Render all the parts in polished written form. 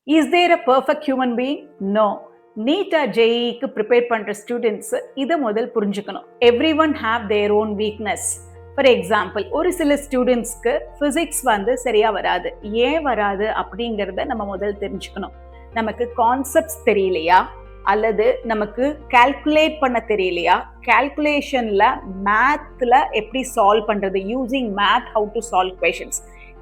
Is there a perfect human being? No. நீட்டா ஜேஇக்கு prepare பண்ணுற students இதை முதல் புரிஞ்சுக்கணும். Every one have their own weakness. For example, ஒரு சில ஸ்டூடெண்ட்ஸ்க்கு ஃபிசிக்ஸ் சரியாக வராது. ஏன் வராது அப்படிங்கிறத நம்ம முதல் தெரிஞ்சுக்கணும். நமக்கு கான்செப்ட்ஸ் தெரியலையா, அல்லது நமக்கு கால்குலேட் பண்ண தெரியலையா, கால்குலேஷனில் மேத்தில் எப்படி சால்வ் பண்ணுறது, using math how to solve questions,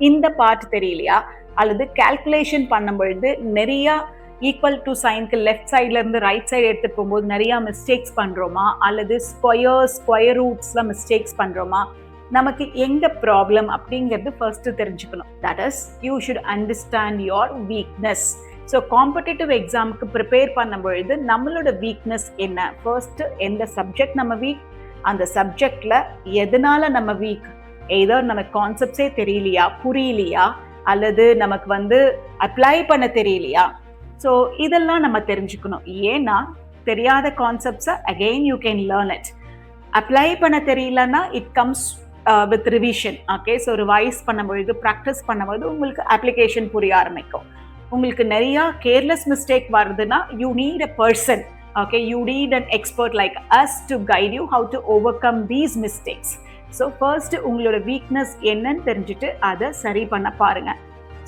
இந்த பார்ட் தெரியலையா, அல்லது கால்குலேஷன் பண்ணும்பொழுது நிறையா ஈக்குவல் டு சைனுக்கு லெஃப்ட் சைட்ல இருந்து ரைட் சைடு எடுத்துட்டு போகும்போது நிறைய மிஸ்டேக்ஸ் பண்றோமா, அல்லது ஸ்கொயர் ரூட்ஸ்ல மிஸ்டேக்ஸ் பண்றோமா, நமக்கு எங்க ப்ராப்ளம் அப்படிங்கிறது ஃபர்ஸ்ட் தெரிஞ்சுக்கணும். That is you should understand your weakness. So competitive எக்ஸாமுக்கு ப்ரிப்பேர் பண்ணும்பொழுது நம்மளோட வீக்னஸ் என்ன, ஃபர்ஸ்ட் எந்த சப்ஜெக்ட் நம்ம வீக், அந்த சப்ஜெக்ட்ல எதனால நம்ம வீக், எதர் நமக்கு கான்செப்ட்ஸே தெரியலையா, புரியலையா, அல்லது நமக்கு அப்ளை பண்ண தெரியலையா. ஸோ இதெல்லாம் நம்ம தெரிஞ்சுக்கணும். ஏன்னா தெரியாத கான்செப்ட்ஸை again you can learn it. Apply பண்ண தெரியலன்னா it comes with revision. Okay, so revise பண்ணும்பொழுது, ப்ராக்டிஸ் பண்ணும்போது உங்களுக்கு அப்ளிகேஷன் புரிய ஆரம்பிக்கும். உங்களுக்கு நிறைய கேர்லெஸ் மிஸ்டேக் வருதுன்னா you need a person. Okay, you need an expert like us to guide you how to overcome these mistakes. So first உங்களோட weakness என்னன்னு தெரிஞ்சுட்டு அதை சரி பண்ண பாருங்க.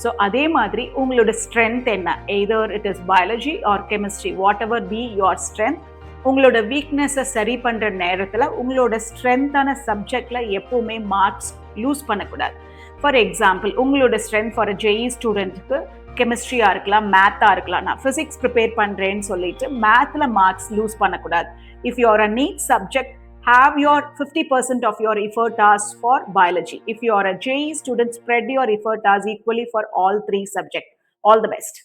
ஸோ அதே மாதிரி உங்களோட ஸ்ட்ரென்த் என்ன, either it is biology R chemistry, what ever be your strength. உங்களோட வீக்னஸை சரி பண்ணுற நேரத்தில் உங்களோட ஸ்ட்ரென்த்தான சப்ஜெக்டில் எப்போவுமே மார்க்ஸ் லூஸ் பண்ணக்கூடாது. ஃபார் எக்ஸாம்பிள், உங்களோட ஸ்ட்ரென்த் ஃபார் ஜேஇ ஸ்டூடெண்ட்டுக்கு கெமிஸ்ட்ரியாக இருக்கலாம், மேத்தாக இருக்கலாம். நான் ஃபிசிக்ஸ் ப்ரிப்பேர் பண்ணுறேன்னு சொல்லிட்டு மேத்தில் மார்க்ஸ் லூஸ் பண்ணக்கூடாது. If you are a NEET subject, have your 50% of your effort as for biology. If you are a JEE student, spread your effort as equally for all three subjects. All the best.